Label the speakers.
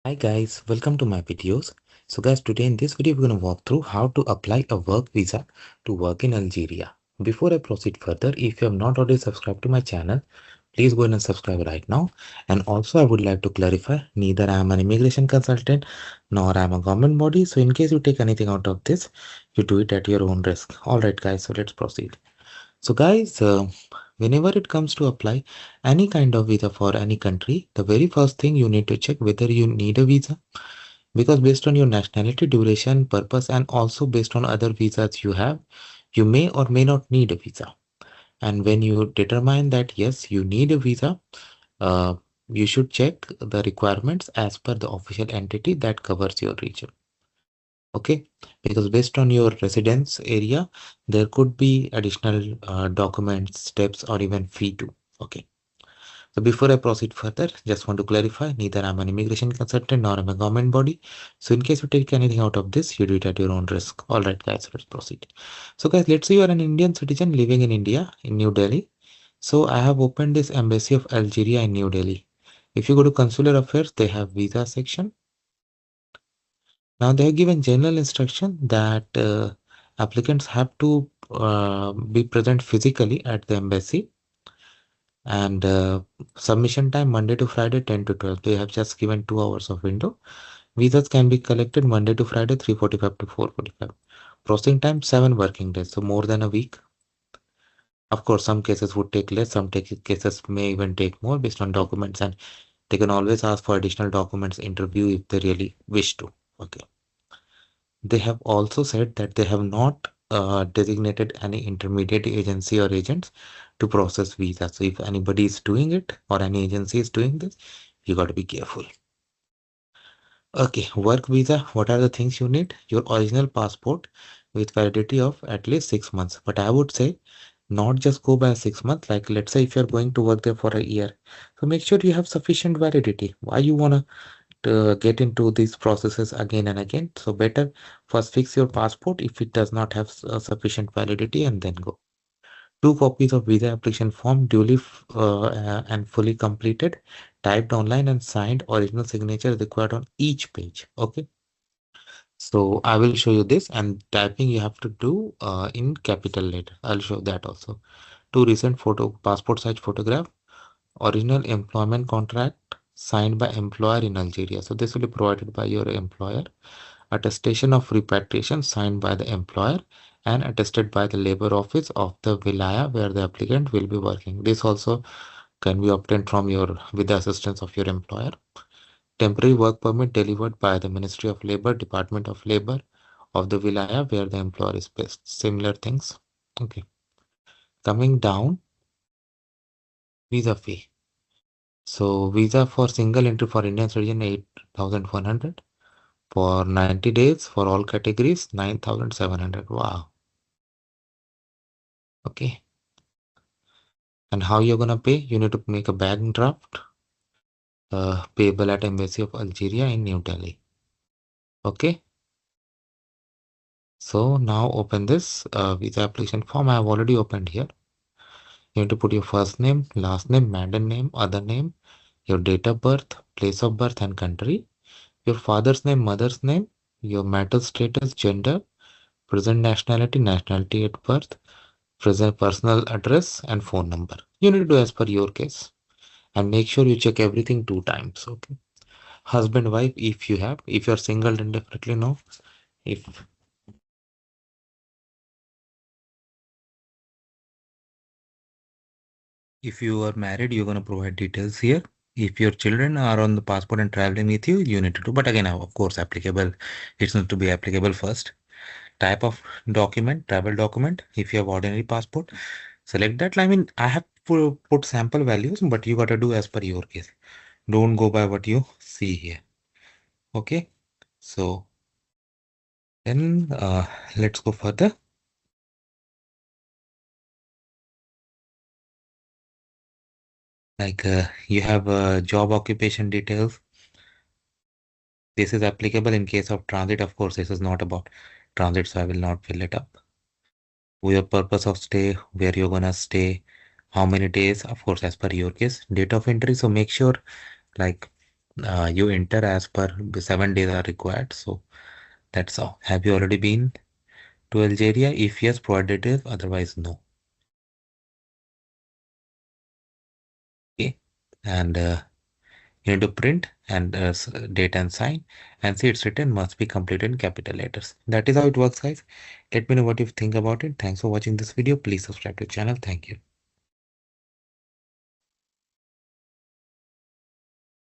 Speaker 1: Hi guys, welcome to my videos. So guys, today in this video, we're going to walk through how to apply a work visa to work in Algeria. Before I proceed further, if you have not already subscribed to my channel, please go ahead and subscribe right now. And also I would like to clarify, neither I am an immigration consultant nor I am a government body. So in case you take anything out of this, you do it at your own risk. All right guys, so let's proceed. So guys, whenever it comes to apply any kind of visa for any country, the very first thing you need to check whether you need a visa, because based on your nationality, duration, purpose, and also based on other visas you have, you may or may not need a visa. And when you determine that yes, you need a visa, uh, you should check the requirements as per the official entity that covers your region. Okay, because based on your residence area, there could be additional documents, steps, or even fee too. Okay. So before I proceed further, just want to clarify, neither I'm an immigration consultant nor I'm a government body. So in case you take anything out of this, you do it at your own risk. All right, guys, let's proceed. So guys, let's say you are an Indian citizen living in India, in New Delhi. So I have opened this Embassy of Algeria in New Delhi. If you go to Consular Affairs, they have visa section. Now they have given general instruction that applicants have to be present physically at the embassy, and submission time Monday to Friday 10 to 12. They have just given 2 hours of window. Visas can be collected Monday to Friday 3:45 to 4:45. Processing time 7 working days, so more than a week. Of course, some cases would take less, some cases may even take more based on documents, and they can always ask for additional documents interview if they really wish to. Okay. They have also said that they have not designated any intermediate agency or agents to process visa. So if anybody is doing it or any agency is doing this, you got to be careful. Okay, work visa. What are the things you need? Your original passport with validity of at least 6 months. But I would say not just go by 6 months. Like let's say if you're going to work there for a year, so make sure you have sufficient validity. Why you wanna get into these processes again and again? So better first fix your passport if it does not have sufficient validity and then go. 2 copies of visa application form duly and fully completed, typed online and signed, original signature required on each page. Okay. So I will show you this, and typing you have to do in capital letter. I'll show that also. 2 recent passport size photograph, original employment contract signed by employer in Algeria. So this will be provided by your employer. Attestation of repatriation signed by the employer and attested by the labor office of the wilaya where the applicant will be working. This also can be obtained from your with the assistance of your employer. Temporary work permit delivered by the Ministry of Labor, Department of Labor of the wilaya where the employer is based. Similar things. Okay. Coming down, visa fee. So visa for single entry for Indian citizen 8,100. For 90 days for all categories 9,700. Wow. Okay. And how you're gonna pay? You need to make a bank draft payable at Embassy of Algeria in New Delhi. Okay. So now open this visa application form. I have already opened here. You need to put your first name, last name, maiden name, other name, your date of birth, place of birth, and country, your father's name, mother's name, your marital status, gender, present nationality, nationality at birth, present personal address, and phone number. You need to do as per your case, and make sure you check everything 2 times. Okay. Husband, wife, if you have. If you're single, then definitely no. If you are married, you're going to provide details here. If your children are on the passport and traveling with you, you need to do. But again, of course, applicable. It's not to be applicable first. Type of document, travel document. If you have ordinary passport, select that. I mean, I have put sample values, but you got to do as per your case. Don't go by what you see here. Okay. So then let's go further. Like you have job occupation details. This is applicable in case of transit. Of course, this is not about transit, so I will not fill it up. Your purpose of stay, where you're gonna stay, how many days, of course, as per your case. Date of entry. So make sure like You enter as per 7 days are required. So that's all. Have you already been to Algeria? If yes, provide details. Otherwise, no. Okay. And you need to print and date and sign, and see it's written must be completed in capital letters. That is how it works, guys. Let me know what you think about it. Thanks for watching this video. Please subscribe to the channel. Thank you.